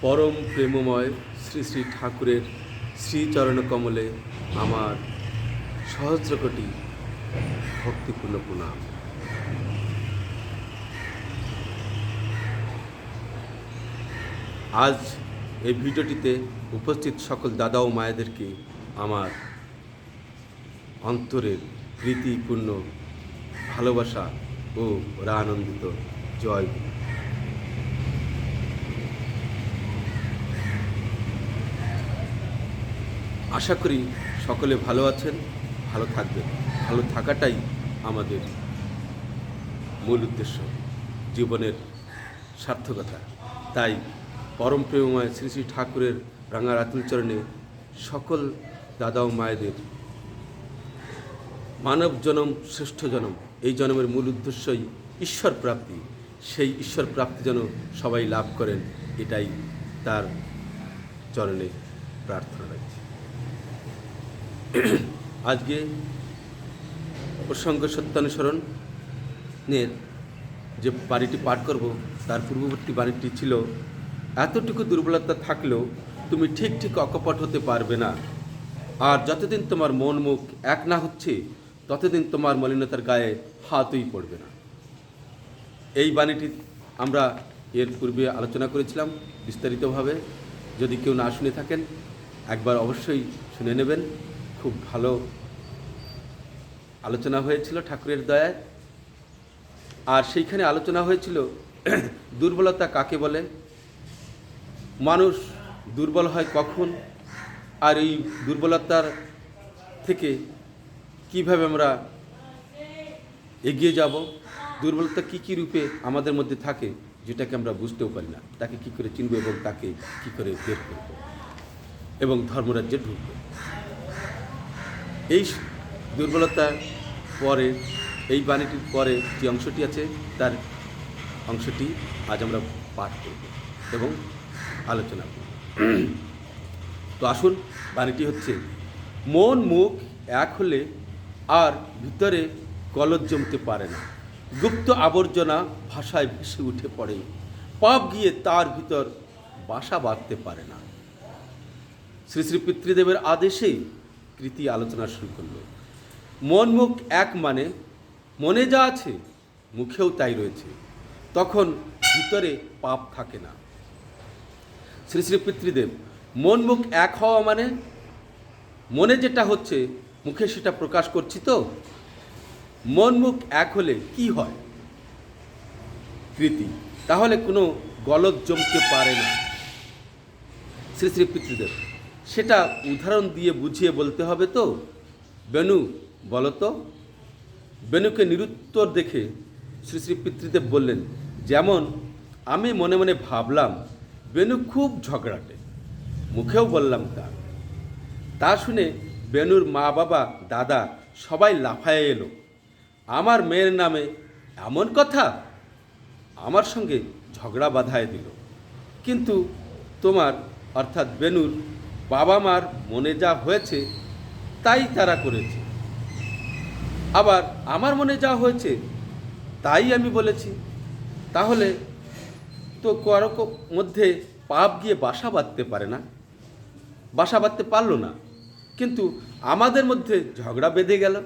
পরম প্রেমময় শ্রী শ্রী ঠাকুরের শ্রীচরণ কমলে আমার সহস্র কোটি ভক্তিপূর্ণ প্রণাম। আজ এই ভিডিওটিতে উপস্থিত সকল দাদা ও মায়েদেরকে আমার অন্তরের প্রীতিপূর্ণ ভালোবাসা ও আনন্দিত জয়। আশা করি সকলে ভালো আছেন, ভালো থাকবেন। ভালো থাকাটাই আমাদের মূল উদ্দেশ্য, জীবনের সার্থকতা। তাই পরম প্রেমময় শ্রী শ্রী ঠাকুরের রাঙা রাতুল চরণে সকল দাদা ও মায়েদের মানব জনম শ্রেষ্ঠ জনম, এই জন্মের মূল উদ্দেশ্যই ঈশ্বর প্রাপ্তি। সেই ঈশ্বর প্রাপ্তি যেন সবাই লাভ করেন, এটাই তার চরণে প্রার্থনা রাখছি। আজকে প্রসঙ্গ সত্যানুসরণের যে বাণীটি পাঠ করব, তার পূর্ববর্তী বাণীটি ছিল, এতটুকু দুর্বলতা থাকলেও তুমি ঠিক ঠিক অকপট হতে পারবে না, আর যতদিন তোমার মন মুখ এক না হচ্ছে ততদিন তোমার মলিনতার গায়ে হাতই পড়বে না। এই বাণীটি আমরা এর পূর্বে আলোচনা করেছিলাম বিস্তারিতভাবে। যদি কেউ না শুনে থাকেন একবার অবশ্যই শুনে নেবেন। খুব ভালো আলোচনা হয়েছিল ঠাকুরের দয়ায়। আর সেইখানে আলোচনা হয়েছিল দুর্বলতা কাকে বলে, মানুষ দুর্বল হয় কখন, আর এই দুর্বলতার থেকে কিভাবে আমরা এগিয়ে যাব, দুর্বলতা কী কী রূপে আমাদের মধ্যে থাকে যেটাকে আমরা বুঝতেও পারি না, তাকে কী করে চিনব এবং তাকে কী করে বের করব এবং ধর্মরাজ্যে ঢুকব। এই দুর্বলতার পরে, এই বাণীটির পরে যে অংশটি আছে তার অংশটি আজ আমরা পাঠ করব এবং আলোচনা করব। তো আসুন, বাণীটি হচ্ছে, মন মুখ এক হলে আর ভিতরে কলজ জমতে পারে না, গুপ্ত আবর্জনা ভাষায় ভেসে উঠে পড়ে, পাপ গিয়ে তার ভিতর বাসা বাঁধতে পারে না। শ্রী শ্রী পিতৃদেবের আদেশেই কৃতি আলোচনা শুরু করল। মন মুখ এক মানে মনে যা আছে মুখেও তাই রয়েছে, তখন ভিতরে পাপ থাকে না। শ্রী শ্রী পিতৃদেব, মন মুখ এক হওয়া মানে মনে যেটা হচ্ছে মুখে সেটা প্রকাশ করছি তো। মন মুখ এক হলে কি হয়? কৃতি, তাহলে কোনো গলদ জমতে পারে না। শ্রী শ্রী পিতৃদেব, সেটা উদাহরণ দিয়ে বুঝিয়ে বলতে হবে তো। বেনু বলো তো। বেনুকে নিরুত্তর দেখে শ্রী শ্রী পিতৃদেব বললেন, যেমন আমি মনে মনে ভাবলাম বেনু খুব ঝগড়াটে, মুখেও বললাম তা শুনে বেনুর মা বাবা দাদা সবাই লাফায়ে এলো। আমার মেয়ের নামে এমন কথা, আমার সঙ্গে ঝগড়া বাধায় দিল। কিন্তু তোমার অর্থাৎ বেনুর বাবা মার মনে যা হয়েছে তাই তারা করেছে, আবার আমার মনে যা হয়েছে তাই আমি বলেছি। তাহলে তো কারো মধ্যে পাপ গিয়ে বাসা বাঁধতে পারে না, বাসা বাঁধতে পারলো না, কিন্তু আমাদের মধ্যে ঝগড়া বেঁধে গেল।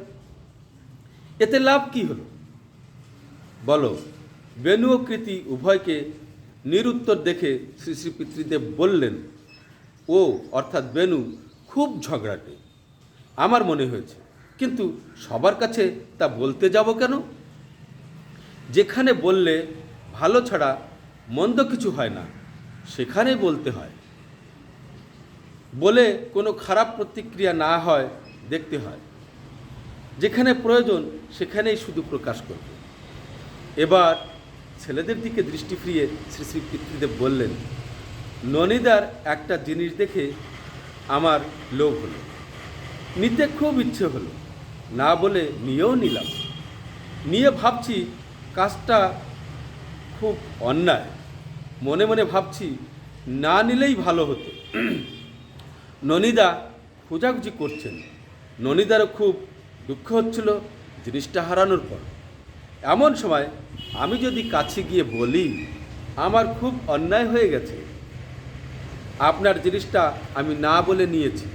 এতে লাভ কি হলো বলো? বেনু ও কৃতি উভয়কে নিরুত্তর দেখে শ্রী শ্রী পিতৃদেব বললেন, ও অর্থাৎ বেনু খুব ঝগড়াটে আমার মনে হয়েছে, কিন্তু সবার কাছে তা বলতে যাব কেন? যেখানে বললে ভালো ছাড়া মন্দ কিছু হয় না সেখানে বলতে হয়, বলে কোনো খারাপ প্রতিক্রিয়া না হয় দেখতে হয়। যেখানে প্রয়োজন সেখানেই শুধু প্রকাশ করবে। এবার ছেলেদের দিকে দৃষ্টি ফিরিয়ে শ্রী শ্রী পিতৃদেব বললেন, ননিদার একটা জিনিস দেখে আমার লোভ হলো, নিতে খুব ইচ্ছে হলো, না বলে নিয়েও নিলাম। নিয়ে ভাবছি কাজটা খুব অন্যায়, মনে মনে ভাবছি না নিলেই ভালো হতো। ননিদা খোঁজাখুঁজি করছেন, ননিদারও খুব দুঃখ হচ্ছিল জিনিসটা হারানোর পর। এমন সময় আমি যদি কাছে গিয়ে বলি আমার খুব অন্যায় হয়ে গেছে, আপনার জিনিসটা আমি না বলে নিয়েছি,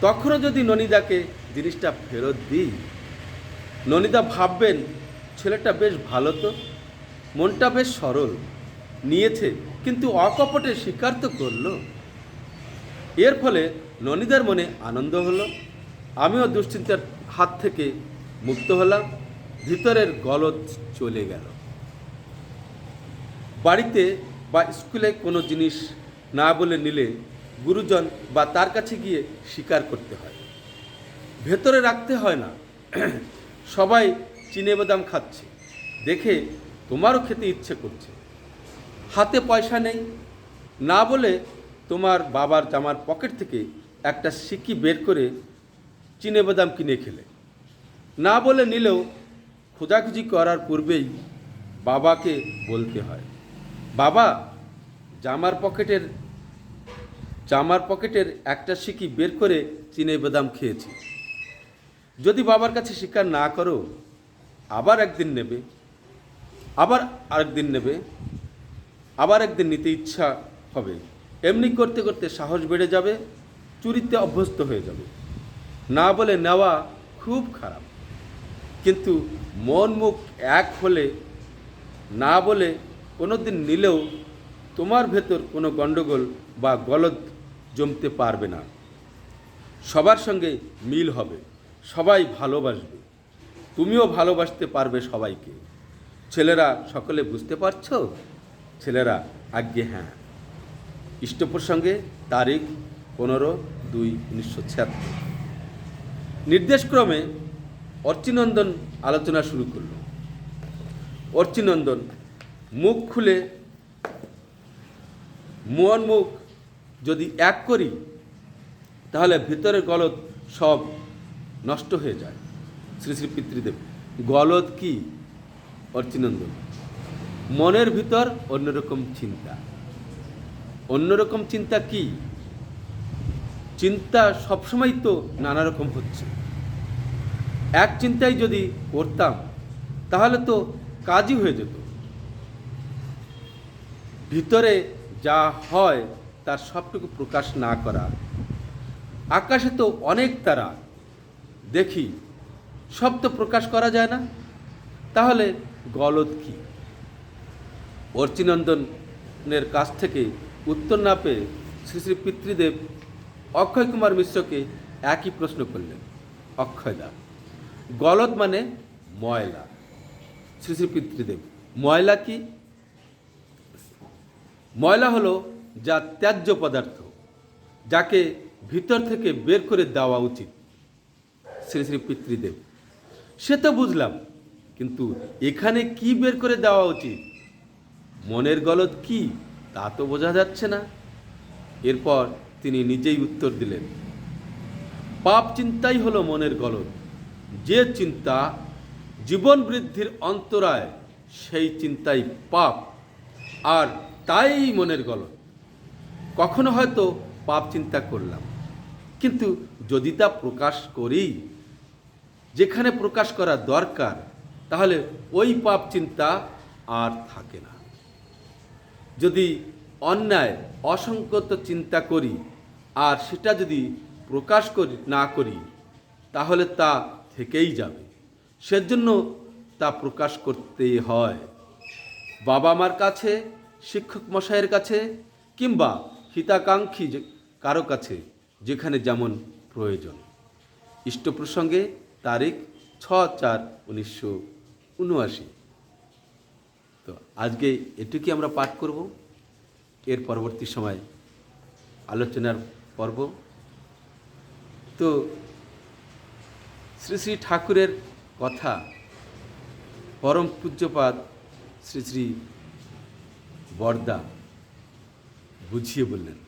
তখনও যদি ননিদাকে জিনিসটা ফেরত দিই, ননিদা ভাববেন ছেলেটা বেশ ভালো তো, মনটা বেশ সরল, নিয়েছে কিন্তু অকপটে স্বীকার তো করলো। এর ফলে ননিদার মনে আনন্দ হলো, আমিও দুশ্চিন্তার হাত থেকে মুক্ত হলাম, ভিতরের গলদ চলে গেল। বাড়িতে বা স্কুলে কোনো জিনিস না বলে নিলে গুরুজন বা তার কাছে গিয়ে স্বীকার করতে হয়, ভেতরে রাখতে হয় না। সবাই চিনেবাদাম খাচ্ছে দেখে তোমারও খেতে ইচ্ছে করছে, হাতে পয়সা নেই, না বলে তোমার বাবার জামার পকেট থেকে একটা সিকি বের করে চিনেবাদাম কিনে খেলে, না বলে নিলেও খোঁজাখুঁজি করার পূর্বেই বাবাকে বলতে হয়, বাবা জামার পকেটের একটা সিকি বের করে চিনেবাদাম খেয়েছি। যদি বাবার কাছে স্বীকার না করো, আবার একদিন নেবে, আবার আরেকদিন নেবে, আবার একদিন নিতে ইচ্ছা হবে, এমনি করতে করতে সাহস বেড়ে যাবে, চুরিতে অভ্যস্ত হয়ে যাবে। না বলে নেওয়া খুব খারাপ, কিন্তু মন মুখ এক হলে না বলে কোনো দিন নিলেও তোমার ভেতর কোনো গণ্ডগোল বা গলদ জমতে পারবে না। সবার সঙ্গে মিল হবে, সবাই ভালোবাসবে, তুমিও ভালোবাসতে পারবে সবাইকে। ছেলেরা সকলে বুঝতে পারছো? ছেলেরা আজ্ঞে হ্যাঁ। ইষ্টপ্রসঙ্গে তারিখ 15/2/1976। নির্দেশক্রমে অর্চিনন্দন আলোচনা শুরু করল। অর্চিনন্দন মুখ খুলে মন মুখ যদি এক করি, তাহলে ভিতরের গলদ সব নষ্ট হয়ে যায়। শ্রী শ্রী পিতৃদেব, গলদ কি? অর্চিনন্দন, মনের ভিতর অন্যরকম চিন্তা। অন্যরকম চিন্তা কি? চিন্তা সবসময় তো নানা রকম হচ্ছে। এক চিন্তাই যদি করতাম তাহলে তো কাজই হয়ে যেত। ভিতরে যা হয় তার সবটুকু প্রকাশ না করা। আকাশে তো অনেক তারা দেখি, সব তো প্রকাশ করা যায় না, তাহলে গলদ কি? অর্চিনন্দনের কাছ থেকে উত্তর না পেয়ে শ্রী শ্রী পিতৃদেব অক্ষয় কুমার মিশ্রকে একই প্রশ্ন করলেন। অক্ষয়দা, গলদ মানে ময়লা। শ্রী শ্রী পিতৃদেব, ময়লা কি? ময়লা হলো যা ত্যায্য পদার্থ, যাকে ভিতর থেকে বের করে দেওয়া উচিত। শ্রী শ্রী পিতৃদেব, সে তো বুঝলাম, কিন্তু এখানে কি বের করে দেওয়া উচিত? মনের গলদ কি তা তো বোঝা যাচ্ছে না। এরপর তিনি নিজেই উত্তর দিলেন, পাপ চিন্তাই হলো মনের গলদ। যে চিন্তা জীবন বৃদ্ধির অন্তরায়, সেই চিন্তাই পাপ, আর তাই মনের গলদ। কখনো হয়তো পাপ চিন্তা করলাম, কিন্তু যদি তা প্রকাশ করি যেখানে প্রকাশ করা দরকার, তাহলে ওই পাপ চিন্তা আর থাকে না। যদি অন্যায় অসংগত চিন্তা করি আর সেটা যদি প্রকাশ না করি, তাহলে তা থেকেই যাবে। সেজন্য তা প্রকাশ করতে হয়। বাবা মার কাছে, শিক্ষক মশাইয়ের কাছে, কিংবা হিতাকাঙ্ক্ষী কারো কাছে, যেখানে যেমন প্রয়োজন। ইষ্টপ্রসঙ্গে তারিখ 6/4/1979। তো আজকে এটুকুই আমরা পাঠ করব। এর পরবর্তী সময় আলোচনার পর্ব। তো শ্রী শ্রী ঠাকুরের কথা পরম পূজ্যপাদ শ্রী শ্রী বরদা বুঝিয়ে বললেন,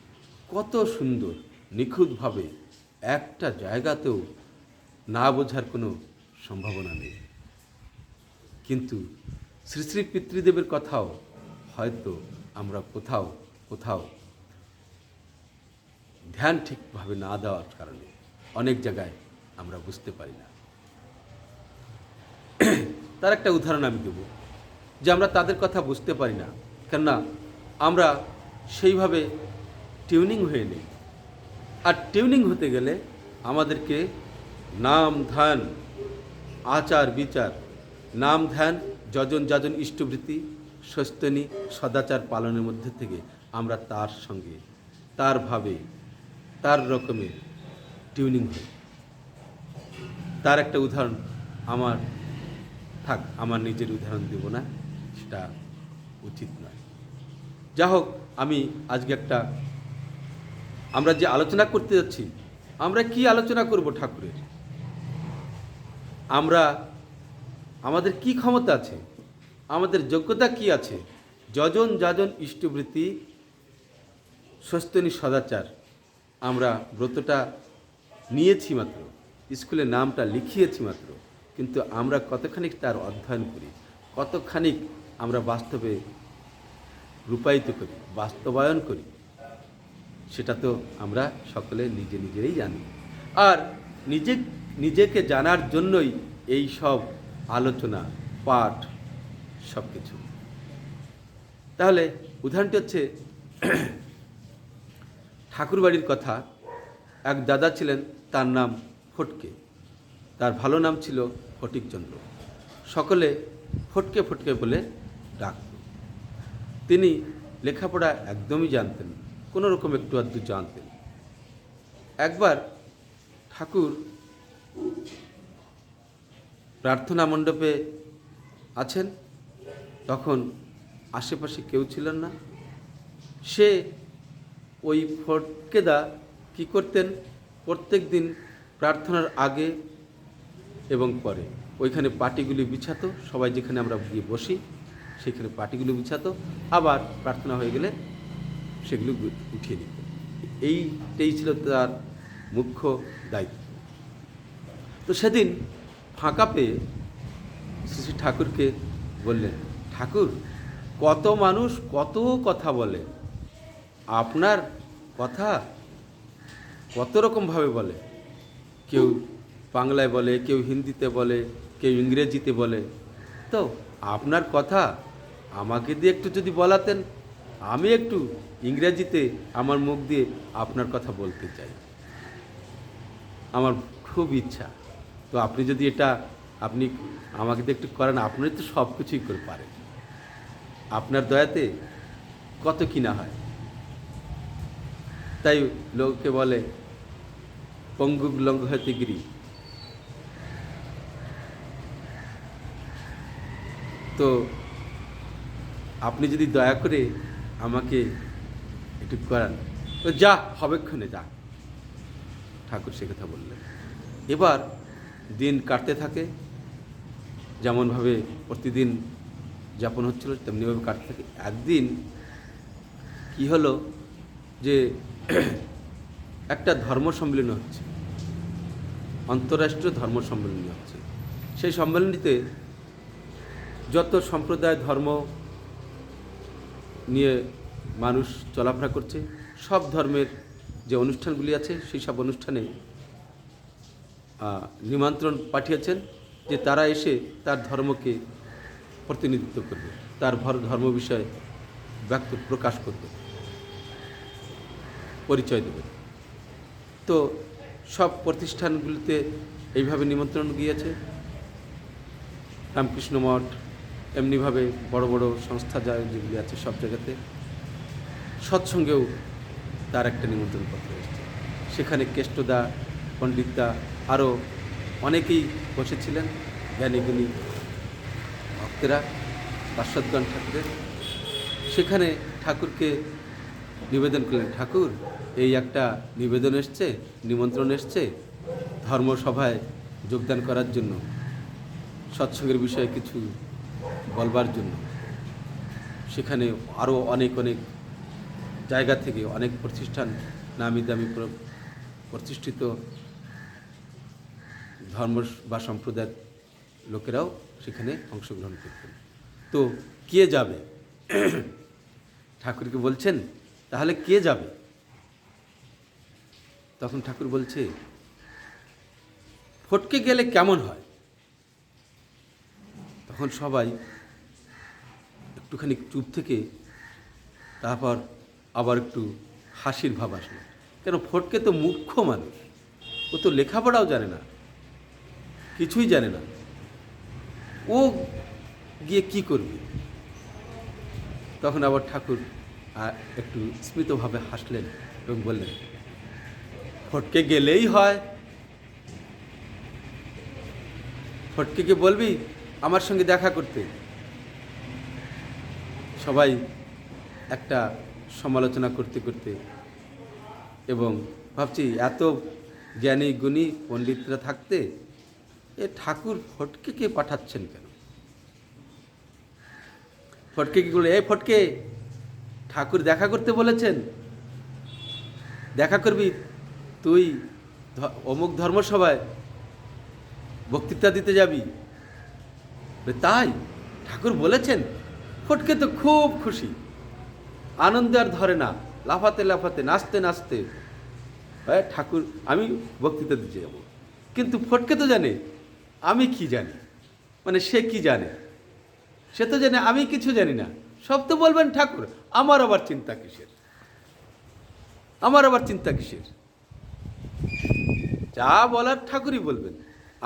কত সুন্দর নিখুঁতভাবে, একটা জায়গাতেও না বোঝার কোনো সম্ভাবনা নেই। কিন্তু শ্রী শ্রী পিতৃদেবের কথাও হয়তো আমরা কোথাও কোথাও ধ্যান ঠিকভাবে না দেওয়ার কারণে অনেক জায়গায় আমরা বুঝতে পারি না। তার একটা উদাহরণ আমি দেব, যে আমরা তাদের কথা বুঝতে পারি না, কেননা আমরা সেইভাবে টিউনিং হয়ে নেই। আর টিউনিং হতে গেলে আমাদেরকে নাম ধ্যান, আচার বিচার, নাম ধ্যান, যজন যাজন ইষ্টবৃত্তি, সস্তনী, সদাচার পালনের মধ্যে থেকে আমরা তার সঙ্গে, তার ভাবে, তার রকমের টিউনিং হই। তার একটা উদাহরণ আমার আমার নিজের উদাহরণ দেব না, সেটা উচিত নয়। যা হোক, আমি আজকে আমরা যে আলোচনা করতে যাচ্ছি, আমরা কি আলোচনা করব ঠাকুরের? আমাদের কি ক্ষমতা আছে, আমাদের যোগ্যতা কি আছে? যজন যাজন ইষ্টবৃত্তি, সস্তনী, সদাচার, আমরা ব্রতটা নিয়েছি মাত্র, স্কুলে নামটা লিখিয়েছি মাত্র, কিন্তু আমরা কতখানি তার অধ্যয়ন করি, কতখানি আমরা বাস্তবে রূপায়িত করি, বাস্তবায়ন করি, সেটা তো আমরা সকলে নিজেরাই জানি। আর নিজেকে জানার জন্যই এই সব আলোচনা, পাঠ, সব কিছু। তাহলে উদাহরণটি হচ্ছে ঠাকুরবাড়ির কথা। এক দাদা ছিলেন, তার নাম ফটকে, তার ভালো নাম ছিল ফটিকচন্দ্র। সকলে ফটকে ফটকে বলে ডাকত। তিনি লেখাপড়া একদমই জানতেন, কোনো রকম একটু আধটু জানতেন। একবার ঠাকুর প্রার্থনা মণ্ডপে আছেন, তখন আশেপাশে কেউ ছিলেন না। সে ওই ফটকেদা কী করতেন, প্রত্যেক দিন প্রার্থনার আগে এবং পরে ওইখানে পাটিগুলি বিছাতো, সবাই যেখানে আমরা গিয়ে বসি সেখানে পাটিগুলো বিছাতো, আবার প্রার্থনা হয়ে গেলে সেগুলো উঠিয়ে নিত। এইটাই ছিল তার মুখ্য দায়িত্ব। তো সেদিন ফাঁকা পেয়ে শ্রী ঠাকুরকে বললেন, ঠাকুর, কত মানুষ কত কথা বলে, আপনার কথা কত রকমভাবে বলে, কেউ বাংলায় বলে, কেউ হিন্দিতে বলে, কেউ ইংরেজিতে বলে, তো আপনার কথা আমাকে দিয়ে একটু যদি বলাতেন, আমি একটু ইংরেজিতে আমার মুখ দিয়ে আপনার কথা বলতে চাই, আমার খুব ইচ্ছা। তো আপনি যদি আপনি আমাকে দিয়ে একটু করেন, আপনি তো সব কিছুই করে পারেন, আপনার দয়াতে কত কি না হয়। তাই লোকে বলে পঙ্গু লঙ্ঘয়তে গিরি। তো আপনি যদি দয়া করে আমাকে একটু করান, তো যা হবেক্ষণে যা। ঠাকুর সে কথা বললেন। এবার দিন কাটতে থাকে, যেমনভাবে প্রতিদিন যাপন হচ্ছিল তেমনিভাবে কাটতে থাকে। একদিন কি হলো যে একটা ধর্ম সম্মেলন হচ্ছে, আন্তঃরাষ্ট্রীয় ধর্ম সম্মেলন হচ্ছে। সেই সম্মেলনীতে যত সম্প্রদায় ধর্ম নিয়ে মানুষ চলাফেরা করছে, সব ধর্মের যে অনুষ্ঠানগুলি আছে সেই সব অনুষ্ঠানে নিমন্ত্রণ পাঠিয়েছেন যে তারা এসে তার ধর্মকে প্রতিনিধিত্ব করবে, তার ধর্ম বিষয়ে প্রকাশ করবে, পরিচয় দেবে। তো সব প্রতিষ্ঠানগুলিতে এইভাবে নিমন্ত্রণ গিয়েছে। রামকৃষ্ণ মঠ, এমনিভাবে বড় বড় সংস্থা যেগুলি আছে সব জায়গাতে। সৎসঙ্গেও তার একটা নিমন্ত্রণ পত্র এসেছে। সেখানে কেষ্টদা, পণ্ডিতদা, আরও অনেকেই বসেছিলেন, জ্ঞানীগুণী ভক্তেরা, পার্শ্বদগণ ঠাকুরের। সেখানে ঠাকুরকে নিবেদন করলেন, ঠাকুর, এই একটা নিবেদন এসছে, নিমন্ত্রণ এসছে ধর্মসভায় যোগদান করার জন্য, সৎসঙ্গের বিষয়ে কিছু বলবার জন্য। সেখানে আরও অনেক জায়গা থেকে অনেক প্রতিষ্ঠান, নামি দামি প্রতিষ্ঠিত ধর্ম বা সম্প্রদায়ের লোকেরাও সেখানে অংশগ্রহণ করতেন। তো কে যাবে? ঠাকুরকে বলছেন, তাহলে কে যাবে? তখন ঠাকুর বলছে, ফটকে গেলে কেমন হয়? তখন সবাই একটুখানি চুপ থেকে তারপর আবার একটু হাসির ভাব আসলো। কেন, ফটকে তো মূর্খ মানুষ, ও তো লেখাপড়াও জানে না, কিছুই জানে না, ও গিয়ে কি করবে? তখন আবার ঠাকুর একটু স্মিতভাবে হাসলেন এবং বললেন, ফটকে গেলেই হয়, ফটকেকে বলবি আমার সঙ্গে দেখা করতে। সবাই একটা সমালোচনা করতে করতে, এবং ভাবছি এত জ্ঞানী গুণী পণ্ডিতরা থাকতে এ ঠাকুর ফটকেকে পাঠাচ্ছেন কেন? ফটকে কি বলে, এই ফটকে, ঠাকুর দেখা করতে বলেছেন, দেখা করবি তুই অমুক ধর্মসভায় বক্তৃতা দিতে যাবি। তাই ঠাকুর বলেছেন? ফটকে তো খুব খুশি, আনন্দে আর ধরে না, লাফাতে লাফাতে নাচতে নাচতে, হ্যাঁ ঠাকুর আমি বক্তৃতা দিতে যাব। কিন্তু ফটকে তো জানে আমি কি জানি, মানে সে কি জানে, সে তো জানে আমি কিছু জানি না। সব তো বলবেন ঠাকুর, আমার আবার চিন্তা কিসের, আমার আবার চিন্তা কিসের? যা বলার ঠাকুরই বলবেন,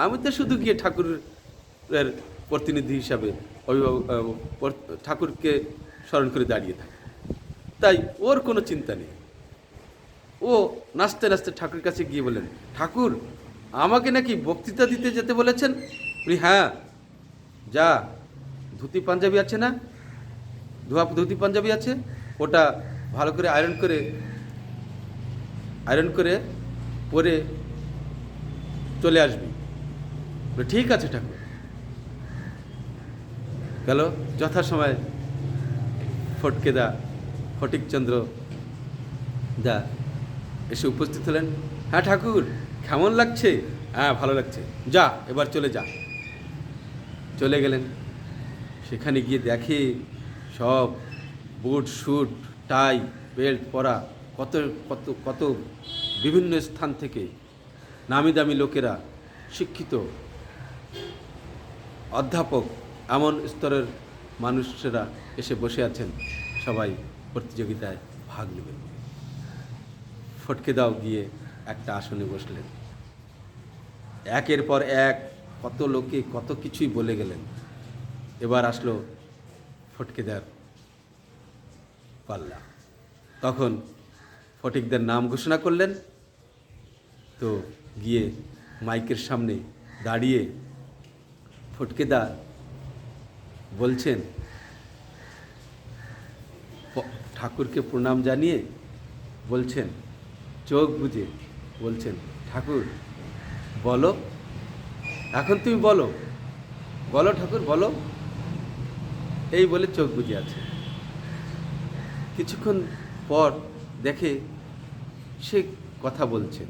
আমি তো শুধু গিয়ে ঠাকুরের প্রতিনিধি হিসাবে অভিভাবক ঠাকুরকে স্মরণ করে দাঁড়িয়ে থাকি। তাই ওর কোনো চিন্তা নেই। ও নাচতে নাচতে ঠাকুরের কাছে গিয়ে বললেন, ঠাকুর আমাকে নাকি বক্তৃতা দিতে যেতে বলেছেন? বলি, হ্যাঁ যা, ধুতি পাঞ্জাবি আছে না, ধুতি পাঞ্জাবি আছে, ওটা ভালো করে আয়রন করে পরে চলে আসবি। ঠিক আছে ঠাকুর। গেল, যথাসময় ফটিকচন্দ্র দা এসে উপস্থিত হলেন। হ্যাঁ ঠাকুর, কেমন লাগছে? হ্যাঁ ভালো লাগছে, যা এবার চলে যা। চলে গেলেন। সেখানে গিয়ে দেখে সব বুট স্যুট টাই বেল্ট পরা কত কত কত বিভিন্ন স্থান থেকে নামি দামি লোকেরা, শিক্ষিত অধ্যাপক, এমন স্তরের মানুষেরা এসে বসে আছেন, সবাই প্রতিযোগিতায় ভাগ নেবেন। ফটকে দাও গিয়ে একটা আসনে বসলেন। একের পর এক কত লোকে কত কিছুই বলে গেলেন। এবার আসলো ফটকেদার পাল্লা। তখন ফটিকদার নাম ঘোষণা করলেন। তো গিয়ে মাইকের সামনে দাঁড়িয়ে ফটকেদা বলছেন, ঠাকুরকে প্রণাম জানিয়ে বলছেন, চোখ বুজে বলছেন, ঠাকুর বলো, এখন তুমি বলো, বলো ঠাকুর বলো, এই বলে চোখ বুজে আছে। কিছুক্ষণ পর দেখে সে কথা বলছেন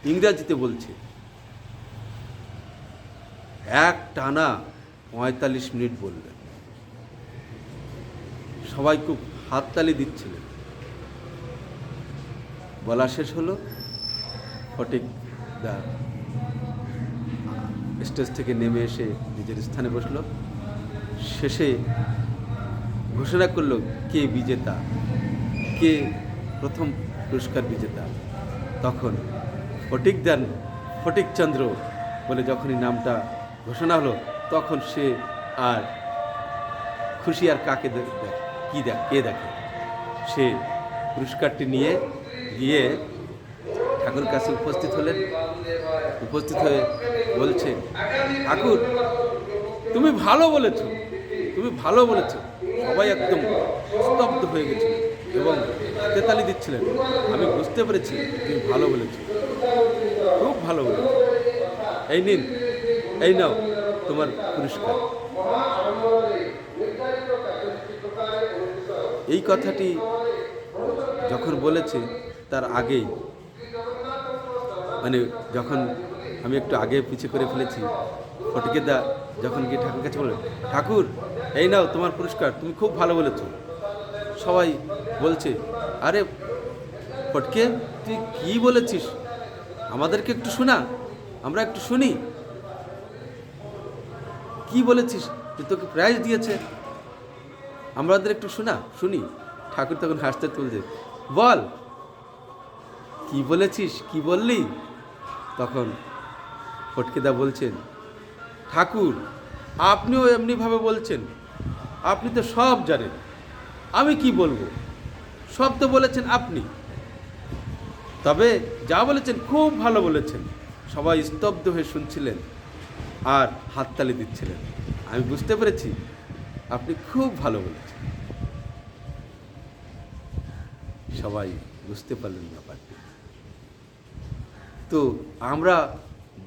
ইংরাজিতে বলছে। এক টানা 45 মিনিট বললেন। সবাই খুব হাততালি দিচ্ছিলেন। বলা শেষ হলো, ফটিকদা স্টেজ থেকে নেমে এসে নিজের স্থানে বসলো। শেষে ঘোষণা করলো কে বিজেতা, কে প্রথম পুরস্কার বিজেতা। তখন ফটিকচন্দ্র বলে যখনই নামটা ঘোষণা হলো, তখন সে আর খুশি আর কাকে কে দেখে, সে পুরস্কারটি নিয়ে গিয়ে ঠাকুর কাছে উপস্থিত হলেন। উপস্থিত হয়ে বলছে, ঠাকুর তুমি ভালো বলেছ, তুমি ভালো বলেছ। সবাই একদম স্তব্ধ হয়ে গেছিল এবং হাতে তালি দিচ্ছিলেন। আমি বুঝতে পেরেছি তুমি ভালো বলেছ, খুব ভালো বলেছ। এই নিন, এই নাও তোমার পুরস্কার। এই কথাটি যখন বলেছে তার আগেই, মানে যখন আমি একটু আগে পিছিয়ে করে ফেলেছি, ফটিকেদা যখন গিয়ে ঠাকুর কাছে বললেন, ঠাকুর এই নাও তোমার পুরস্কার, তুমি খুব ভালো বলেছ। সবাই বলছে, আরে ফটকে তুই কি বলেছিস, আমাদেরকে একটু শোনা, আমরা একটু শুনি, কি বলেছিস, যে তোকে প্রাইজ দিয়েছে, আমাদের একটু শুনি। ঠাকুর তখন হাসতে তুলছে, বল কি বলেছিস, কি বললি? তখন ফটকেদা বলছেন, ঠাকুর আপনিও এমনিভাবে বলছেন, আপনি তো সব জানেন, আমি কি বলবো, সব তো বলেছেন আপনি। তবে যা বলেছেন খুব ভালো বলেছেন। সবাই স্তব্ধ হয়ে শুনছিলেন আর হাততালি দিচ্ছিলেন। আমি বুঝতে পেরেছি আপনি খুব ভালো বলেছেন। সবাই বুঝতে পারলেন ব্যাপারটি। তো আমরা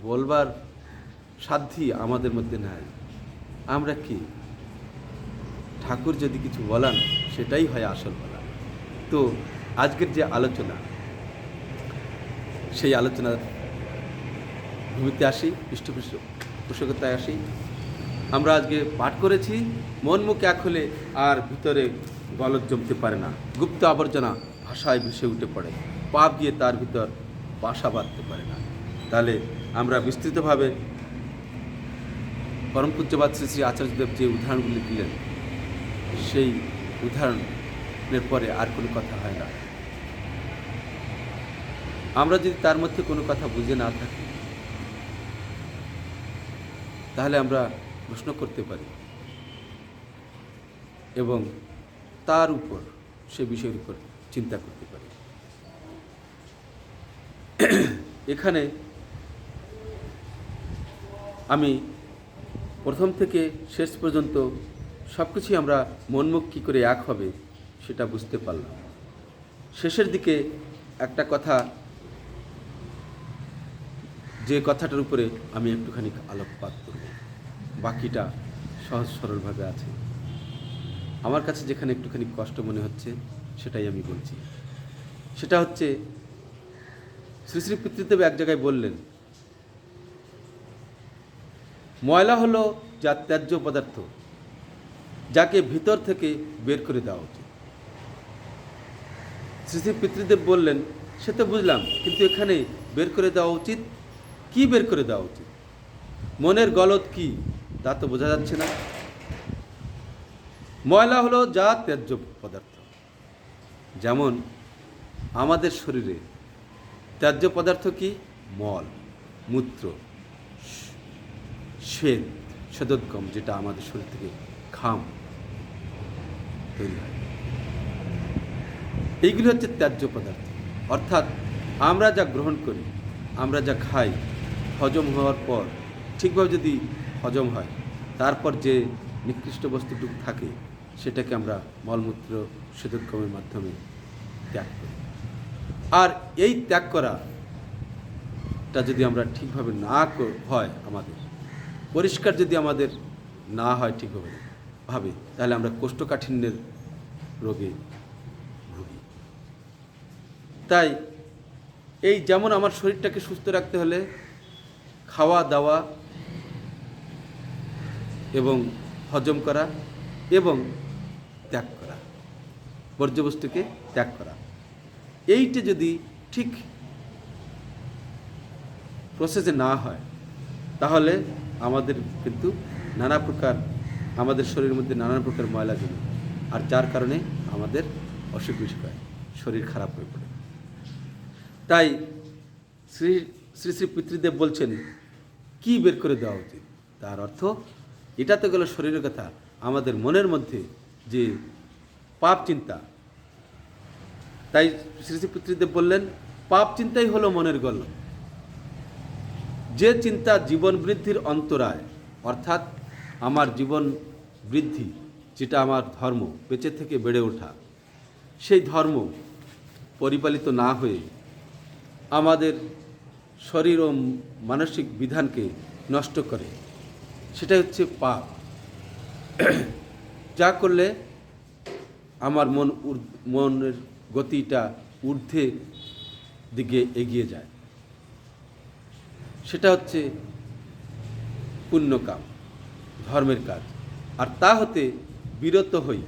বলবার সাধ্যই আমাদের মধ্যে নাই। আমরা কি, ঠাকুর যদি কিছু বলান সেটাই হয় আসল বলা। তো আজকের যে আলোচনা, সেই আলোচনার ভূমিতে আসি, পৃষ্ঠপোষকতায় আসি। আমরা আজকে পাঠ করেছি, মন মুখ এক হলে আর ভিতরে গলদ জমতে পারে না, গুপ্ত আবর্জনা ভাষায় ভেসে উঠে পড়ে, পাপ গিয়ে তার ভিতর বাসা বাঁধতে পারে না। তাহলে আমরা বিস্তৃতভাবে পরম পূজ্যপাদ শ্রী শ্রী আচার্যদেব যে উদাহরণগুলি দিলেন, সেই উদাহরণের পরে আর কোনো কথা হয় না। আমরা যদি তার মধ্যে কোনো কথা বুঝে না থাকি, তাহলে আমরা প্রশ্ন করতে পারি এবং তার উপর, সে বিষয়ের উপর চিন্তা করতে পারি। এখানে আমি প্রথম থেকে শেষ পর্যন্ত সব কিছুই আমরা মনমুখ কী করে এক হবে সেটা বুঝতে পারলাম। শেষের দিকে একটা কথা, যে কথাটার উপরে আমি একটুখানি আলোকপাত করব, বাকিটা সহজ সরলভাবে আছে। আমার কাছে যেখানে একটুখানি কষ্ট মনে হচ্ছে সেটাই আমি বলছি। সেটা হচ্ছে, শ্রী শ্রী পিতৃদেব এক জায়গায় বললেন, ময়লা হলো যা ত্যায্য পদার্থ, যাকে ভিতর থেকে বের করে দেওয়া উচিত। শ্রী শ্রী পিতৃদেব বললেন, সে তো বুঝলাম, কিন্তু এখানে বের করে দেওয়া উচিত, কি বের করে দেওয়া উচিত? মনের গলদ কি তা তো বোঝা যাচ্ছে না। ময়লা হলো যা ত্যায্য পদার্থ, যেমন আমাদের শরীরে ত্যায্য পদার্থ কি? মল, মূত্র, শ্বেত, শ্বেদোদ্গম, যেটা আমাদের শরীর থেকে ঘাম তৈরি হয়, এইগুলি হচ্ছে ত্যায্য পদার্থ। অর্থাৎ আমরা যা গ্রহণ করি, আমরা যা খাই, হজম হওয়ার পর ঠিকভাবে যদি হজম হয়, তারপর যে নিকৃষ্ট বস্তুটুকু থাকে সেটাকে আমরা মলমূত্র শ্বেতোদ্গমের মাধ্যমে ত্যাগ করি। আর এই ত্যাগ করাটা যদি আমরা ঠিকভাবে না হয়, আমাদের পরিষ্কার যদি আমাদের না হয় ঠিকভাবে তাহলে আমরা কোষ্ঠকাঠিন্যের রোগে ভুগি। তাই এই যেমন আমার শরীরটাকে সুস্থ রাখতে হলে খাওয়া দাওয়া এবং হজম করা এবং ত্যাগ করা, বর্জ্যবস্তুকে ত্যাগ করা, এইটা যদি ঠিক প্রসেসে না হয়, তাহলে আমাদের কিন্তু নানা প্রকার, আমাদের শরীরের মধ্যে নানা প্রকার ময়লা জমে, আর যার কারণে আমাদের অসুখ বিসুখ হয়, শরীর খারাপ হয়ে পড়ে। তাই শ্রী শ্রী শ্রী পিতৃদেব বলছেন, কি বের করে দেওয়া উচিত? তার অর্থ এটা তো গেল শরীরের কথা, আমাদের মনের মধ্যে যে পাপ চিন্তা। তাই শ্রী শ্রী পিতৃদেব বললেন, পাপ চিন্তাই হলো মনের গল্প। যে চিন্তা জীবন বৃদ্ধির অন্তরায়, অর্থাৎ আমার জীবন বৃদ্ধি, যেটা আমার ধর্ম, বেঁচে থেকে বেড়ে ওঠা, সেই ধর্ম পরিপালিত না হয়ে আমাদের শরীর ও মানসিক বিধানকে নষ্ট করে, সেটাই হচ্ছে পাপ। যা করলে আমার মনের গতিটা ঊর্ধ্বে দিকে এগিয়ে যায়, সেটা হচ্ছে পুণ্যকাম, ধর্মের কাজ। আর তা হতে বিরত হই,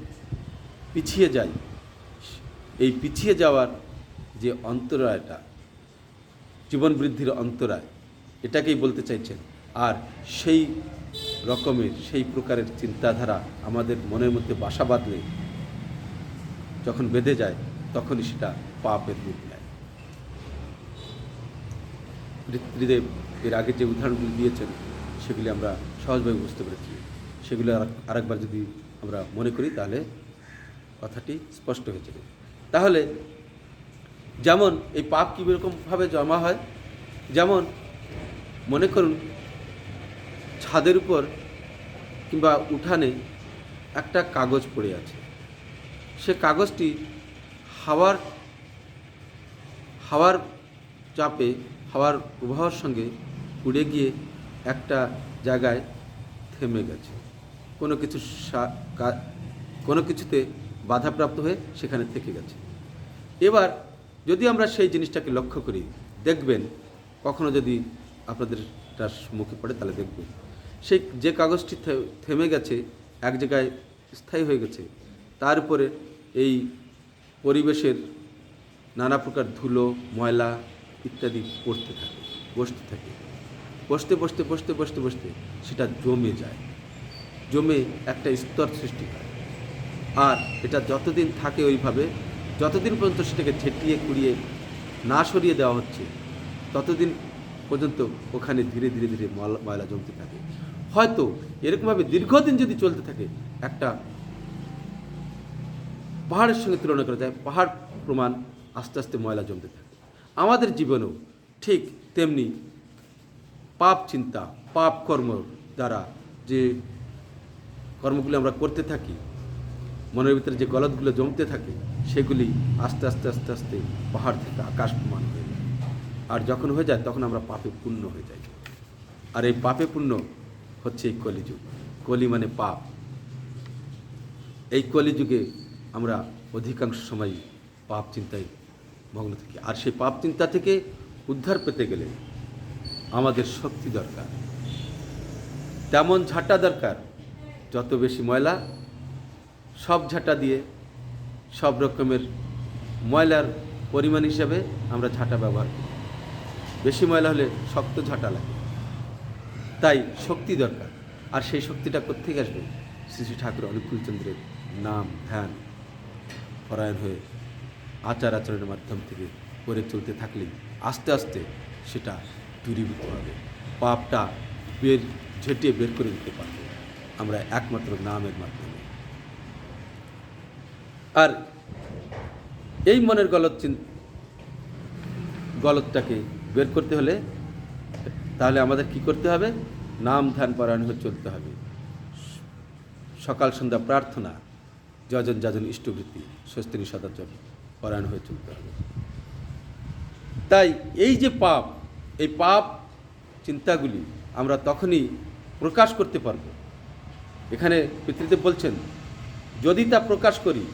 পিছিয়ে যাই। এই পিছিয়ে যাওয়ার যে অন্তরায়টা, জীবন বৃদ্ধির অন্তরায়, এটাকেই বলতে চাইছেন। আর সেই রকমের সেই প্রকারের চিন্তাধারা আমাদের মনের মধ্যে বাসা বাঁধলে, যখন বেঁধে যায়, তখনই সেটা পাপের রূপ নেয়। পিতৃদেব এর আগে যে উদাহরণগুলি দিয়েছেন সেগুলি আমরা সহজভাবে বুঝতে পেরেছি। সেগুলো আরেকবার যদি আমরা মনে করি তাহলে কথাটি স্পষ্ট হয়ে যাবে। তাহলে যেমন এই পাপ কীরকমভাবে জমা হয়, যেমন মনে করুন ছাদের উপর কিংবা উঠানে একটা কাগজ পড়ে আছে। সে কাগজটি হাওয়ার চাপে, হাওয়ার প্রবাহের সঙ্গে উড়ে গিয়ে একটা জায়গায় থেমে গেছে, কোনো কিছুতে বাধাপ্রাপ্ত হয়ে সেখানে থেকে গেছে। এবার যদি আমরা সেই জিনিসটাকে লক্ষ্য করি, দেখবেন কখনো যদি আপনাদের তার মুখে পড়ে তাহলে দেখবেন সেই যে কাগজটি থেমে গেছে, এক জায়গায় স্থায়ী হয়ে গেছে, তার উপরে এই পরিবেশের নানা প্রকার ধুলো, ময়লা ইত্যাদি পড়তে থাকে, বসতে থাকে। বসতে সেটা জমে যায়, জমে একটা স্তর সৃষ্টি হয়। আর এটা যতদিন থাকে ওইভাবে, যতদিন পর্যন্ত সেটাকে ঝেঁটিয়ে কুড়িয়ে না সরিয়ে দেওয়া হচ্ছে, ততদিন পর্যন্ত ওখানে ধীরে ধীরে ময়লা জমতে থাকে। হয়তো এরকমভাবে দীর্ঘদিন যদি চলতে থাকে, একটা পাহাড়ের সঙ্গে তুলনা করা যায়, পাহাড় প্রমাণ আস্তে আস্তে ময়লা জমতে থাকে। আমাদের জীবনেও ঠিক তেমনি পাপ চিন্তা, পাপ কর্ম দ্বারা যে কর্মগুলি আমরা করতে থাকি, মনের ভিতরে যে গলদগুলো জমতে থাকে, সেগুলি আস্তে আস্তে পাহাড় থেকে আকাশ প্রমাণ হয়ে যায়। আর যখন হয়ে যায় তখন আমরা পাপে পূর্ণ হয়ে যাই। আর এই পাপে পূর্ণ হচ্ছে এই কলিযুগ। কলি মানে পাপ। এই কলিযুগে আমরা অধিকাংশ সময় পাপ চিন্তায় মগ্ন থাকি। আর সেই পাপ চিন্তা থেকে উদ্ধার পেতে গেলে আমাদের শক্তি দরকার, তেমন ঝাঁটা দরকার। যত বেশি ময়লা, সব ঝাঁটা দিয়ে সব রকমের ময়লার পরিমাণ হিসাবে আমরা ঝাঁটা ব্যবহার করি। বেশি ময়লা হলে শক্ত ঝাঁটা লাগে। তাই শক্তি দরকার। আর সেই শক্তিটা কোত্থেকে আসবে? শ্রী শ্রী ঠাকুর অনুকূলচন্দ্রের নাম ধ্যান পরায়ণ হয়ে আচার আচরণের মাধ্যম থেকে করে চলতে থাকলেই আস্তে আস্তে সেটা দূরীভূত হবে। পাপটা ঝেঁটিয়ে বের করে দিতে পারব আমরা একমাত্র নামের মাধ্যমে। আর এই মনের গলদটাকে বের করতে হলে তাহলে আমাদের কি করতে হবে? নাম ধ্যান পরায়ণ হয়ে চলতে হবে। সকাল সন্ধ্যা প্রার্থনা, যজন যাজন ইষ্টবৃত্তি, স্বস্তিনী সদাচরণ পরায়ণ হয়ে চলতে হবে। তাই এই যে পাপ, এই পাপ চিন্তাগুলি আমরা তখনই প্রকাশ করতে পারব। এখানে পিতৃদেব বলছেন, যদি তা প্রকাশ করি,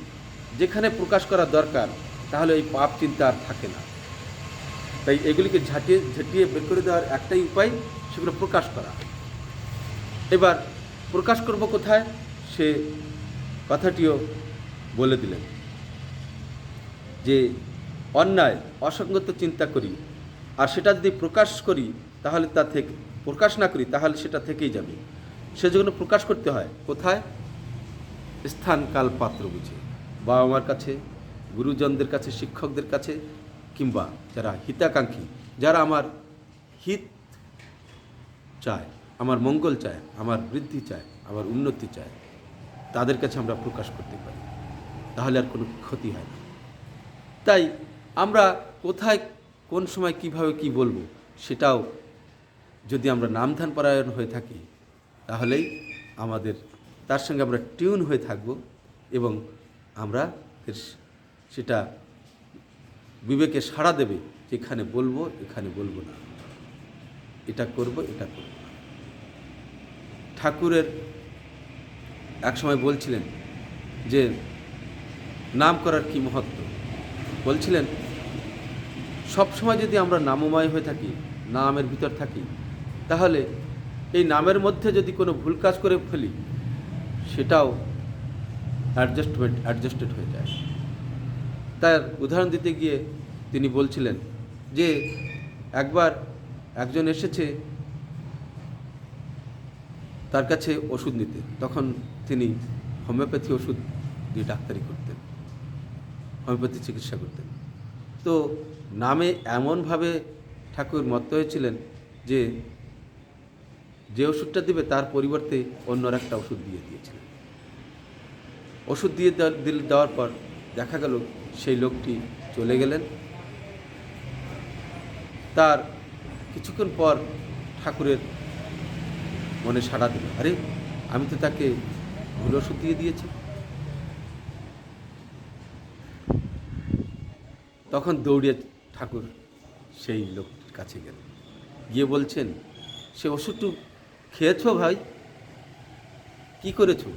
যেখানে প্রকাশ করা দরকার, তাহলে এই পাপ চিন্তা আর থাকে না। তাই এগুলিকে ঝাঁটিয়ে বের করে দেওয়ার একটাই উপায়, সেগুলো প্রকাশ করা। এবার প্রকাশ করব কোথায়, সে কথাটিও বলে দিলেন যে অন্যায় অসঙ্গত চিন্তা করি, আর সেটা যদি প্রকাশ করি তাহলে তা থেকে প্রকাশ না করি তাহলে সেটা থেকেই যাবে। সেজন্য প্রকাশ করতে হয় কোথায়? স্থান কাল পাত্র বুঝে, বাবা মার কাছে, গুরুজনদের কাছে, শিক্ষকদের কাছে, কিংবা যারা হিতাকাঙ্ক্ষী, যারা আমার হিত চায়, আমার মঙ্গল চায়, আমার বৃদ্ধি চায়, আমার উন্নতি চায়, তাদের কাছে আমরা প্রকাশ করতে পারি। তাহলে আর কোনো ক্ষতি হয় না। তাই আমরা কোথায়, কোন সময়, কিভাবে কি বলবো, সেটাও যদি আমরা নামধান পরায়ণ হয়ে থাকি, তাহলেই আমাদের তার সঙ্গে আমরা টিউন হয়ে থাকব এবং আমরা সেটা বিবেকে সাড়া দেবে, যেখানে বলবো এখানে বলবো না, এটা করব এটা করব না। ঠাকুরের এক সময় বলছিলেন যে নাম করার কি মহত্ব। বলছিলেন, সব সময় যদি আমরা নামময় হয়ে থাকি, নামের ভিতর থাকি, তাহলে এই মধ্যে যদি কোনো ভুল কাজ করে ফেলি, সেটাও অ্যাডজাস্টেড হয়ে যায়। তার উদাহরণ দিতে গিয়ে তিনি বলছিলেন যে একবার একজন এসেছে তার কাছে ওষুধ নিতে, তখন তিনি হোমিওপ্যাথি ওষুধ দিয়ে ডাক্তারি করতেন, হোমিওপ্যাথি চিকিৎসা করতেন। তো নামে এমনভাবে ঠাকুর মত্ত হয়েছিলেন যে যে ওষুধটা দিবে তার পরিবর্তে অন্য একটা ওষুধ দিয়ে দিয়েছিলেন। ওষুধ দিয়ে দেওয়ার পর দেখা গেল সেই লোকটি চলে গেলেন। তার কিছুক্ষণ পর ঠাকুরের মনে সাড়া দিল, আরে আমি তো তাকে ভুল ওষুধ দিয়ে দিয়েছি। তখন দৌড়িয়ে ঠাকুর সেই লোকটির কাছে গেলেন, গিয়ে বলছেন, সে ওষুধটু খেয়েছো ভাই, কি করেছো?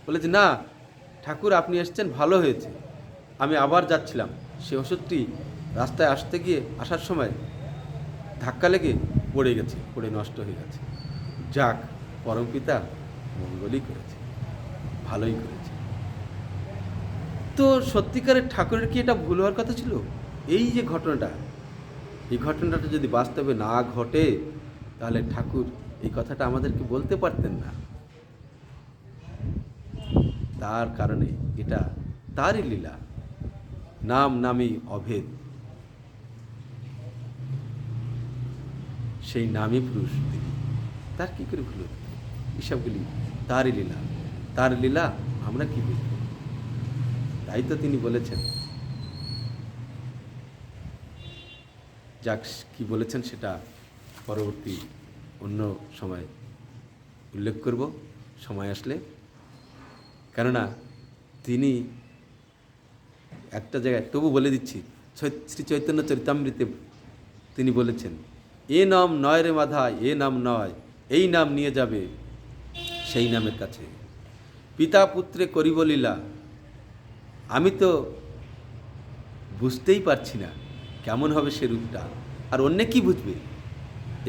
বলেছে, না ঠাকুর আপনি এসছেন ভালো হয়েছে, আমি আবার যাচ্ছিলাম, সে ওষুধটি রাস্তায় আসার সময় ধাক্কা লেগে পড়ে গেছে, পড়ে নষ্ট হয়ে গেছে। যাক, পরমপিতা মঙ্গলই করেছে, ভালোই করেছে। তো সত্যিকারের ঠাকুরের কি এটা ভুল হওয়ার কথা ছিল? এই যে ঘটনাটা, এই ঘটনাটা যদি বাস্তবে না ঘটে তাহলে ঠাকুর এই কথাটা আমাদেরকে বলতে পারতেন না। তার কারণে এটা তারই লীলা, নাম নামই অভেদ, সেই নামই পুরুষ তিনি, তার কি করে ভুল হতো? এসবগুলি তারই লীলা, তার লীলা আমরা কি বুঝব? তাই তো তিনি বলেছেন। যাক, কি বলেছেন সেটা পরবর্তী অন্য সময় উল্লেখ করব, সময় আসলে। কেননা তিনি একটা জায়গায়, তবু বলে দিচ্ছি, শ্রী চৈতন্য চরিতামৃতে তিনি বলেছেন, এ নাম নয় রে মাধা, এ নাম নয়, এই নাম নিয়ে যাবে সেই নামের কাছে। পিতা পুত্রে করিব লীলা, আমি তো বুঝতেই পারছি না কেমন হবে সে রূপটা, আর অন্যে কি বুঝবে?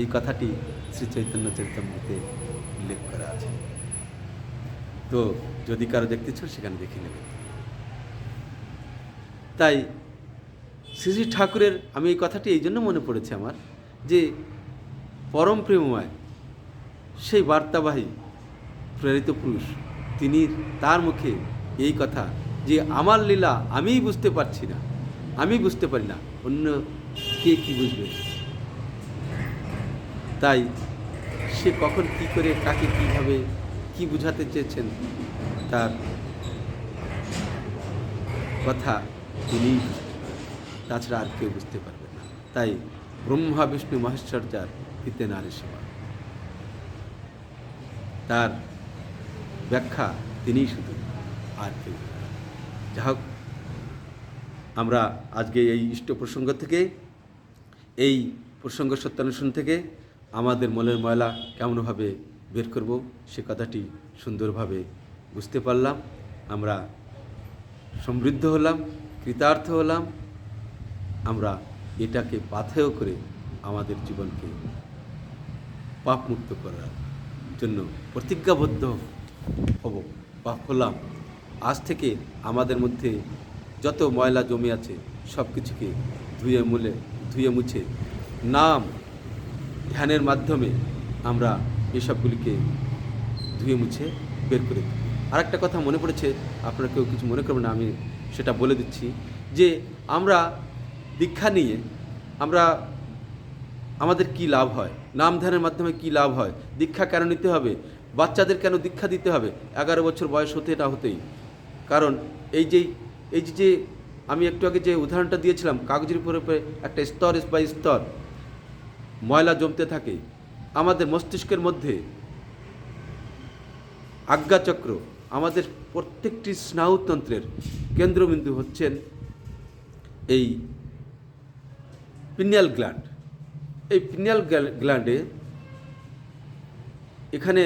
এই কথাটি শ্রী চৈতন্য চরিতামৃতে উল্লেখ করা আছে। তো যদি কারো দেখতে চাও সেখানে দেখে নেবে। তাই শ্রী শ্রী ঠাকুরের, আমি এই কথাটি এই জন্য মনে পড়েছে আমার, যে পরম প্রেমময় সেই বার্তাবাহী প্রেরিত পুরুষ, তিনি তার মুখে এই কথা, যে আমার লীলা আমিই বুঝতে পারছি না, আমি বুঝতে পারি না, অন্য কে কি বুঝবে? তাই সে কখন কি করে, কাকে কিভাবে কি বুঝাতে চেয়েছেন, তার কথা তিনিই বুঝতে পারবেন, তাছাড়া আর কেউ বুঝতে পারবে না। তাই ব্রহ্মা বিষ্ণু মহেশ্বর হিতে নারী সেবা, তার ব্যাখ্যা তিনিই শুধু, আর কেউ। যা হোক, আমরা আজকে এই ইষ্ট প্রসঙ্গ থেকে, এই প্রসঙ্গ সত্যানুষ্ঠান থেকে আমাদের মনের ময়লা কেমনভাবে বের করব সে কথাটি সুন্দরভাবে বুঝতে পারলাম। আমরা সমৃদ্ধ হলাম, কৃতার্থ হলাম। আমরা এটাকে পাথেয় করে আমাদের জীবনকে পাপমুক্ত করার জন্য প্রতিজ্ঞাবদ্ধ হব বা হলাম। আজ থেকে আমাদের মধ্যে যত ময়লা জমে আছে সব কিছুকে ধুয়ে মুছে নাম ধ্যানের মাধ্যমে আমরা এসবগুলিকে ধুয়ে মুছে বের করে দিই। আর একটা কথা মনে পড়েছে, আপনারা কেউ কিছু মনে করবেন না, আমি সেটা বলে দিচ্ছি, যে আমরা দীক্ষা নিয়ে আমাদের কি লাভ হয়, নাম ধ্যানের মাধ্যমে কি লাভ হয়, দীক্ষা কেন নিতে হবে, বাচ্চাদের কেন দীক্ষা দিতে হবে 11 বছর বয়স হতে, এটা হতেই। কারণ এই যে আমি একটু আগে যে উদাহরণটা দিয়েছিলাম, কাগজের উপরে একটা স্তর বাই স্তর ময়লা জমতে থাকে। আমাদের মস্তিষ্কের মধ্যে আজ্ঞাচক্র, আমাদের প্রত্যেকটি স্নায়ুতন্ত্রের কেন্দ্রবিন্দু হচ্ছেন এই পিনিয়াল গ্ল্যান্ড। এই পিনিয়াল গ্ল্যান্ডে এখানে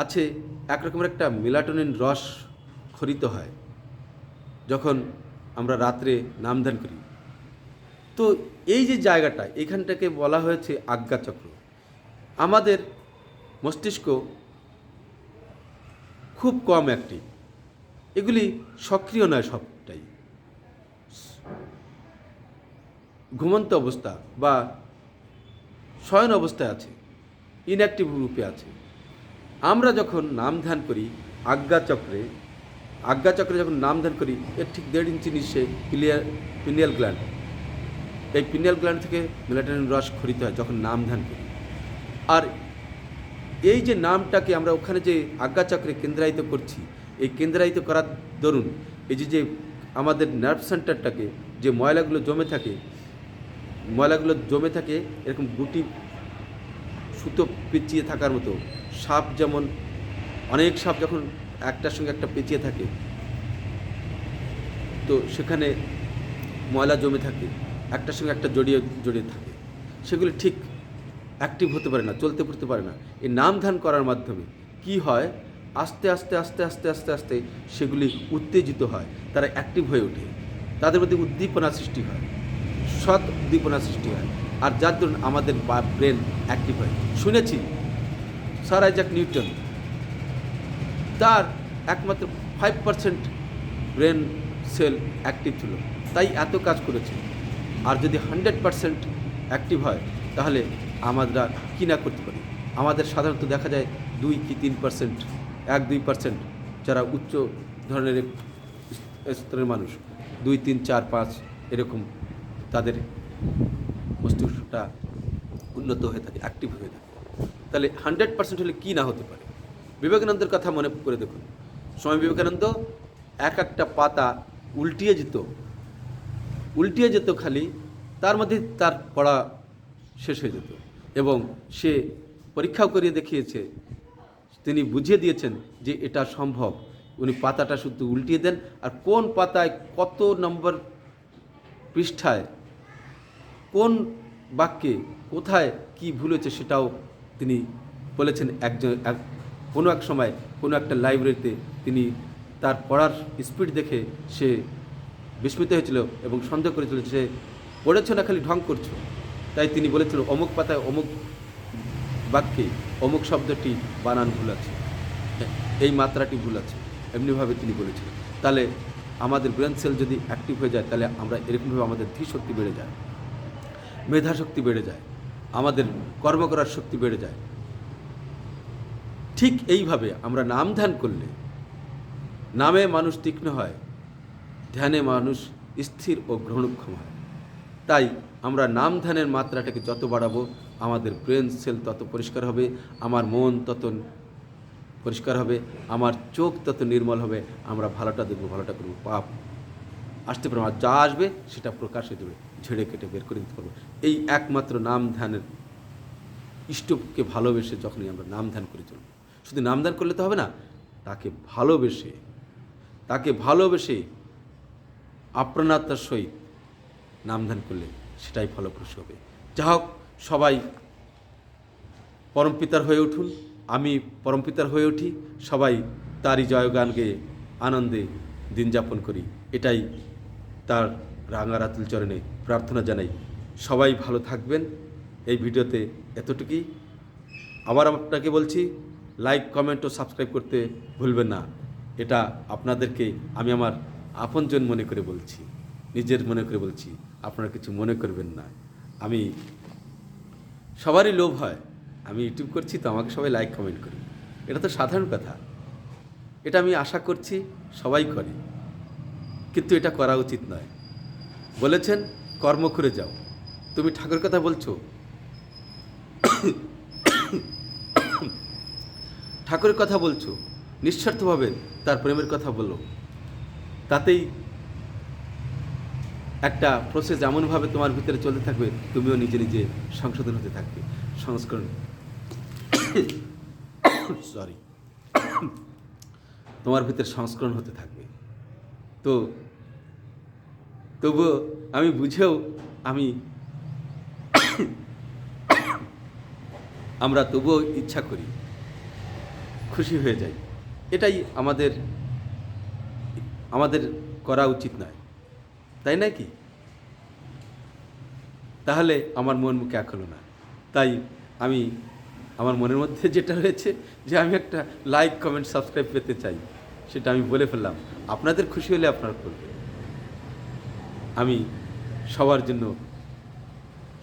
আছে এক রকমের একটা মেলাটোনিন রস ক্ষরিত হয় যখন আমরা রাত্রে নাম ধ্যান করি। তো এই যে জায়গাটা, এখানটাকে বলা হয়েছে আজ্ঞাচক্র। আমাদের মস্তিষ্ক খুব কম অ্যাক্টিভ, এগুলি সক্রিয় নয়, সবটাই ঘুমন্ত অবস্থা বা শয়ন অবস্থায় আছে, ইনঅ্যাক্টিভ রূপে আছে। আমরা যখন নাম ধ্যান করি আজ্ঞাচক্রে আজ্ঞাচক্রে যখন নাম ধ্যান করি এর ঠিক 1.5 ইঞ্চি নিচে পিনিয়াল গ্ল্যান্ড, এই পিনিয়াল গ্ল্যান্ড থেকে মেলাটোনিন রস খরিত হয় যখন নাম ধ্যান করি। আর এই যে নামটাকে আমরা ওখানে যে আজ্ঞাচক্রে কেন্দ্রায়িত করছি, এই কেন্দ্রায়িত করার দরুন এই যে আমাদের নার্ভ সেন্টারটাকে যে ময়লাগুলো জমে থাকে এরকম গুটি সুতো পেঁচিয়ে থাকার মতো, সাপ যেমন অনেক সাপ যখন একটার সঙ্গে একটা পেঁচিয়ে থাকে তো সেখানে ময়লা জমে থাকে, একটার সঙ্গে একটা জড়িয়ে থাকে, সেগুলি ঠিক অ্যাক্টিভ হতে পারে না, চলতে ফিরতে পারে না। এই নাম ধ্যান করার মাধ্যমে কি হয়, আস্তে আস্তে আস্তে আস্তে আস্তে আস্তে সেগুলি উত্তেজিত হয়, তারা অ্যাক্টিভ হয়ে ওঠে, তাদের মধ্যে উদ্দীপনা সৃষ্টি হয়, সৎ উদ্দীপনা সৃষ্টি হয়, আর যার দরুন আমাদের ব্রেন অ্যাক্টিভ হয়। শুনেছি স্যার আইজাক নিউটন, তার একমাত্র 5% ব্রেন সেল অ্যাক্টিভ ছিল, তাই এত কাজ করেছে। আর যদি 100% অ্যাক্টিভ হয় তাহলে আমরা কী না করতে পারি। আমাদের সাধারণত দেখা যায় 2 কি 3%, 1-2% যারা উচ্চ ধরনের স্তরের মানুষ, 2, 3, 4, 5 এরকম তাদের মস্তিষ্কটা উন্নত হয়ে থাকে, অ্যাক্টিভ হয়ে থাকে। তাহলে 100% হলে কী না হতে পারে। বিবেকানন্দের কথা মনে করে দেখুন, স্বামী বিবেকানন্দ একটা পাতা উল্টিয়ে যেত খালি, তার মধ্যে তার পড়া শেষ হয়ে যেত, এবং সে পরীক্ষাও করিয়ে দেখিয়েছে, তিনি বুঝিয়ে দিয়েছেন যে এটা সম্ভব। উনি পাতাটা শুধু উল্টিয়ে দেন, আর কোন পাতায় কত নম্বর পৃষ্ঠায় কোন বাক্যে কোথায় কি ভুল হয়েছে সেটাও তিনি বলেছেন। কোনো এক সময় কোনো একটা লাইব্রেরিতে তিনি তার পড়ার স্পিড দেখে সে বিস্মিত হয়েছিল এবং সন্দেহ করেছিল যে পড়েছ না খালি ঢং করছো। তাই তিনি বলেছিল অমুক পাতায় অমুক বাক্যে অমুক শব্দটি বানান ভুল আছে, এই মাত্রাটি ভুল আছে, এমনিভাবে তিনি বলেছিলেন। তাহলে আমাদের ব্রেন সেল যদি অ্যাক্টিভ হয়ে যায় তাহলে আমরা এরকমভাবে আমাদের ধীশক্তি বেড়ে যায়, মেধাশক্তি বেড়ে যায়, আমাদের কর্ম করার শক্তি বেড়ে যায়। ঠিক এইভাবে আমরা নাম ধ্যান করলে নামে মানুষ তীক্ষ্ণ হয়, ধ্যানে মানুষ স্থির ও গ্রহণক্ষম হয়। তাই আমরা নাম ধ্যানের মাত্রাটাকে যত বাড়াবো আমাদের ব্রেন সেল তত পরিষ্কার হবে, আমার মন তত পরিষ্কার হবে, আমার চোখ তত নির্মল হবে, আমরা ভালোটা দেখবো, ভালোটা করবো, পাপ আসতে পারবো, আর যা আসবে সেটা প্রকাশ হয়ে যাবে, ঝেড়ে কেটে বের করে দিতে পারবো। এই একমাত্র নাম ধ্যানের ইষ্টকে ভালোবেসে যখনই আমরা নাম ধ্যান করে চলব। শুধু নাম ধ্যান করলে তো হবে না, তাকে ভালোবেসে আপ্রাণতার সহিত নাম ধ্যান করলে সেটাই ফলপ্রসূ হবে। যা হোক, সবাই পরমপিতার হয়ে উঠুন, আমি পরমপিতার হয়ে উঠি, সবাই তারই জয়গান গেয়ে আনন্দে দিন যাপন করি, এটাই তার রাঙা রাতুল চরণে প্রার্থনা জানাই। সবাই ভালো থাকবেন। এই ভিডিওতে এতটুকুই। আবার আপনাকে বলছি, লাইক, কমেন্ট ও সাবস্ক্রাইব করতে ভুলবেন না। এটা আপনাদেরকে আমি আমার আপনজন মনে করে বলছি, নিজের মনে করে বলছি, আপনারা কিছু মনে করবেন না। আমি সবারই লোভ হয়, আমি ইউটিউব করছি তো আমাকে সবাই লাইক কমেন্ট করি, এটা তো সাধারণ কথা, এটা আমি আশা করছি সবাই করে, কিন্তু এটা করা উচিত নয়। বলেছেন কর্ম করে যাও। তুমি ঠাকুর কথা বলছো, ঠাকুরের কথা বলছো, নিঃস্বার্থভাবে তার প্রেমের কথা বলো, তাতেই একটা প্রসেস এমনভাবে তোমার ভিতরে চলতে থাকবে, তুমিও নিজে নিজে সংশোধন হতে থাকবে, সংস্করণ তোমার ভিতরে সংস্করণ হতে থাকবে। তো তবুও আমি বুঝেও আমরা তবুও ইচ্ছা করি, খুশি হয়ে যাই, এটাই আমাদের করা উচিত নয়, তাই না কি? তাহলে আমার মন মুখে এক হলো না। তাই আমি আমার মনের মধ্যে যেটা রয়েছে যে আমি একটা লাইক, কমেন্ট, সাবস্ক্রাইব পেতে চাই, সেটা আমি বলে ফেললাম। আপনাদের খুশি হলে আপনারা করবেন। আমি সবার জন্য,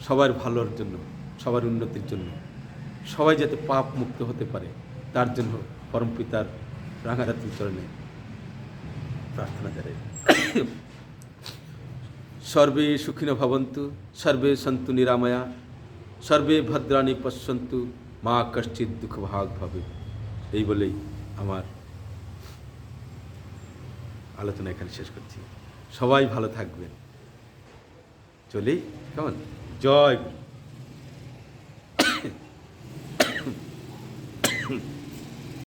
সবার ভালোর জন্য, সবার উন্নতির জন্য, সবাই যাতে পাপ মুক্ত হতে পারে তার জন্য পরমপিতার রাঙারাত্রি চরণে প্রার্থনা জানাই। সর্বে সুখিনো ভবন্তু, সর্বে সন্তু নিরাময়া, সর্বে ভদ্রাণী পশ্যন্তু, মা কশ্চিৎ দুঃখ ভাগ ভবে। এই বলেই আমার আলোচনা এখানে শেষ করছি। সবাই ভালো থাকবেন। চলি কেমন? জয় গুরু।